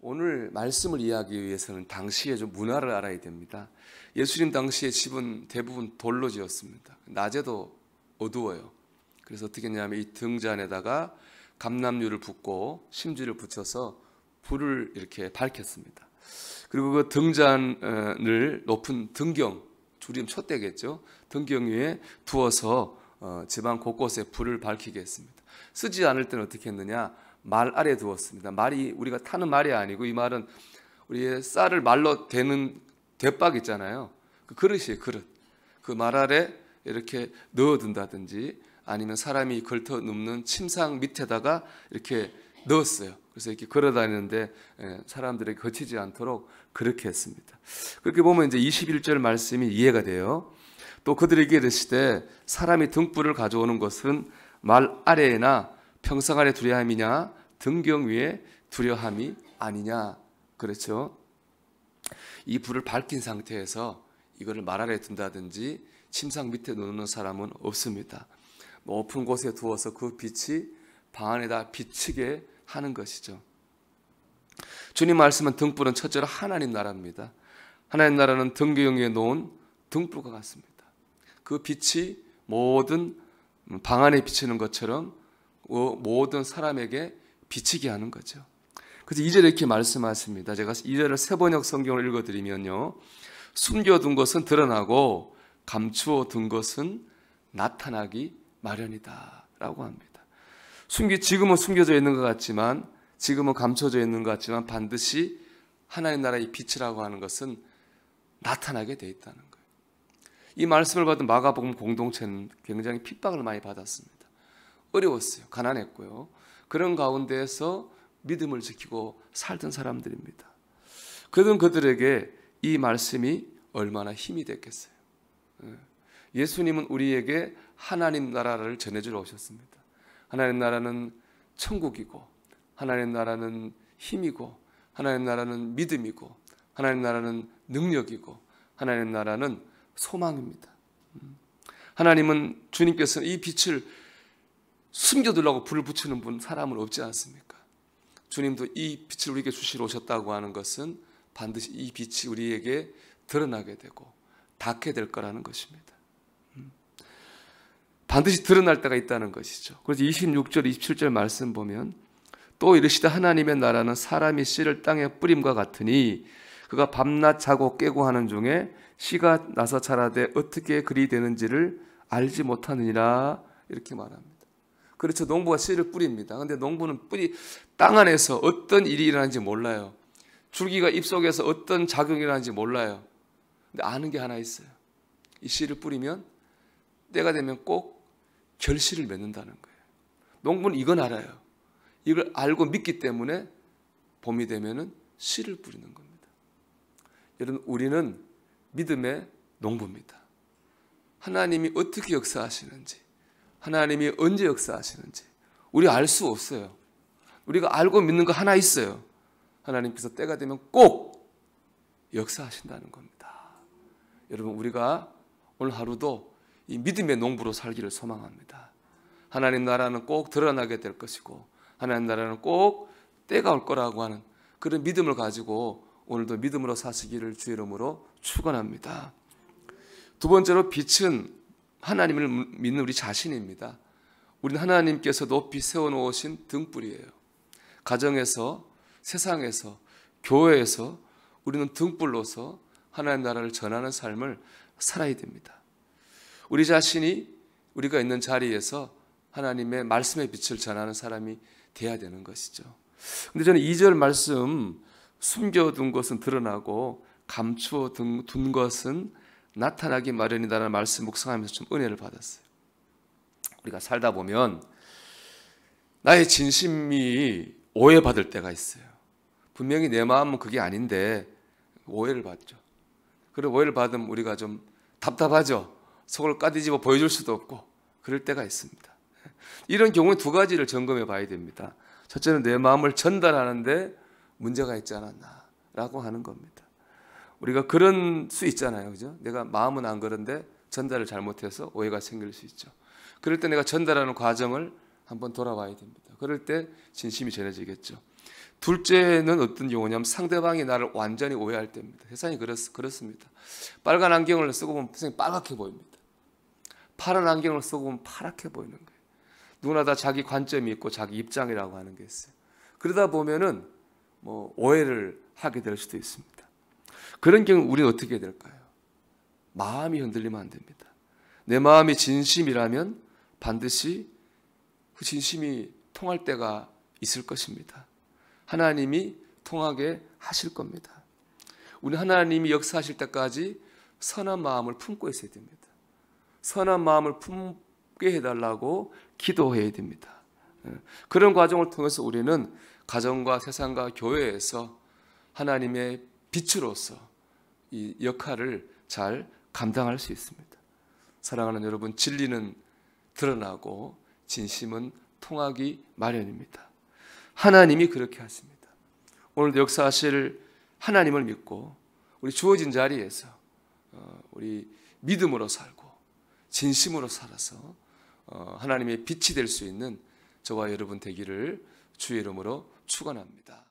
오늘 말씀을 이해하기 위해서는 당시의 좀 문화를 알아야 됩니다. 예수님 당시의 집은 대부분 돌로 지었습니다. 낮에도 어두워요. 그래서 어떻게 했냐면 이 등잔에다가 감람류를 붓고 심지를 붙여서 불을 이렇게 밝혔습니다. 그리고 그 등잔을 높은 등경, 줄이면 촛대겠죠. 등경 위에 두어서 집안 곳곳에 불을 밝히게 했습니다. 쓰지 않을 때는 어떻게 했느냐? 말 아래 두었습니다. 말이 우리가 타는 말이 아니고 이 말은 우리의 쌀을 말로 대는 대박 있잖아요. 그 그릇이에요, 그릇. 그 말 아래 이렇게 넣어둔다든지 아니면 사람이 걸터 눕는 침상 밑에다가 이렇게 넣었어요. 그래서 이렇게 걸어다니는데 사람들에게 거치지 않도록 그렇게 했습니다. 그렇게 보면 이제 21절 말씀이 이해가 돼요. 또 그들에게 이르시되 사람이 등불을 가져오는 것은 말 아래나 평상 아래 두려함이냐 등경 위에 두려함이 아니냐. 그렇죠. 이 불을 밝힌 상태에서 이거를 말 아래에 둔다든지 침상 밑에 놓는 사람은 없습니다. 높은 곳에 두어서 그 빛이 방 안에다 비치게 하는 것이죠. 주님 말씀은 등불은 첫째로 하나님 나라입니다. 하나님 나라는 등경 위에 놓은 등불과 같습니다. 그 빛이 모든 방 안에 비치는 것처럼 모든 사람에게 비치게 하는 거죠. 그래서 2절에 이렇게 말씀하십니다. 제가 2절을 새번역 성경을 읽어드리면요, 숨겨둔 것은 드러나고 감추어 둔 것은 나타나기 마련이다 라고 합니다. 지금은 숨겨져 있는 것 같지만, 지금은 감춰져 있는 것 같지만 반드시 하나님 나라의 빛이라고 하는 것은 나타나게 돼 있다는 거예요. 이 말씀을 받은 마가복음 공동체는 굉장히 핍박을 많이 받았습니다. 어려웠어요. 가난했고요. 그런 가운데에서 믿음을 지키고 살던 사람들입니다. 그들에게 이 말씀이 얼마나 힘이 됐겠어요. 예수님은 우리에게 하나님 나라를 전해주러 오셨습니다. 하나님 나라는 천국이고, 하나님 나라는 힘이고, 하나님 나라는 믿음이고, 하나님 나라는 능력이고, 하나님 나라는 소망입니다. 하나님은, 주님께서는 이 빛을 숨겨두려고 불을 붙이는 사람은 없지 않습니까? 주님도 이 빛을 우리에게 주시러 오셨다고 하는 것은 반드시 이 빛이 우리에게 드러나게 되고 닿게 될 거라는 것입니다. 반드시 드러날 때가 있다는 것이죠. 그래서 26절, 27절 말씀 보면 또 이르시되 하나님의 나라는 사람이 씨를 땅에 뿌림과 같으니 그가 밤낮 자고 깨고 하는 중에 씨가 나서 자라되 어떻게 그리 되는지를 알지 못하느니라 이렇게 말합니다. 그렇죠. 농부가 씨를 뿌립니다. 그런데 농부는 땅 안에서 어떤 일이 일어나는지 몰라요. 줄기가 잎속에서 어떤 작용이 일어나는지 몰라요. 근데 아는 게 하나 있어요. 이 씨를 뿌리면 때가 되면 꼭 결실을 맺는다는 거예요. 농부는 이건 알아요. 이걸 알고 믿기 때문에 봄이 되면은 씨를 뿌리는 겁니다. 여러분, 우리는 믿음의 농부입니다. 하나님이 어떻게 역사하시는지, 하나님이 언제 역사하시는지 우리 알 수 없어요. 우리가 알고 믿는 거 하나 있어요. 하나님께서 때가 되면 꼭 역사하신다는 겁니다. 여러분, 우리가 오늘 하루도 이 믿음의 농부로 살기를 소망합니다. 하나님 나라는 꼭 드러나게 될 것이고 하나님 나라는 꼭 때가 올 거라고 하는 그런 믿음을 가지고 오늘도 믿음으로 사시기를 주의 이름으로 축원합니다. 두 번째로 빛은 하나님을 믿는 우리 자신입니다. 우리는 하나님께서 높이 세워놓으신 등불이에요. 가정에서, 세상에서, 교회에서 우리는 등불로서 하나님 나라를 전하는 삶을 살아야 됩니다. 우리 자신이 우리가 있는 자리에서 하나님의 말씀의 빛을 전하는 사람이 돼야 되는 것이죠. 근데 저는 2절 말씀, 숨겨둔 것은 드러나고 감추어 둔 것은 나타나기 마련이다라는 말씀 묵상하면서 좀 은혜를 받았어요. 우리가 살다 보면 나의 진심이 오해받을 때가 있어요. 분명히 내 마음은 그게 아닌데 오해를 받죠. 그리고 오해를 받으면 우리가 좀 답답하죠. 속을 까뒤집어 보여줄 수도 없고 그럴 때가 있습니다. 이런 경우에 두 가지를 점검해 봐야 됩니다. 첫째는 내 마음을 전달하는데 문제가 있지 않았나 라고 하는 겁니다. 우리가 그런 수 있잖아요. 그죠? 내가 마음은 안 그런데 전달을 잘못해서 오해가 생길 수 있죠. 그럴 때 내가 전달하는 과정을 한번 돌아봐야 됩니다. 그럴 때 진심이 전해지겠죠. 둘째는 어떤 경우냐면 상대방이 나를 완전히 오해할 때입니다. 세상이 그렇습니다. 빨간 안경을 쓰고 보면 세상이 빨갛게 보입니다. 파란 안경을 쓰고 보면 파랗게 보이는 거예요. 누구나 다 자기 관점이 있고 자기 입장이라고 하는 게 있어요. 그러다 보면은 오해를 하게 될 수도 있습니다. 그런 경우 우리는 어떻게 해야 될까요? 마음이 흔들리면 안 됩니다. 내 마음이 진심이라면 반드시 그 진심이 통할 때가 있을 것입니다. 하나님이 통하게 하실 겁니다. 우리 하나님이 역사하실 때까지 선한 마음을 품고 있어야 됩니다. 선한 마음을 품게 해달라고 기도해야 됩니다. 그런 과정을 통해서 우리는 가정과 세상과 교회에서 하나님의 빛으로서 이 역할을 잘 감당할 수 있습니다. 사랑하는 여러분, 진리는 드러나고 진심은 통하기 마련입니다. 하나님이 그렇게 하십니다. 오늘도 역사하실 하나님을 믿고 우리 주어진 자리에서 우리 믿음으로 살고 진심으로 살아서 하나님의 빛이 될 수 있는 저와 여러분 되기를 주의 이름으로 축원합니다.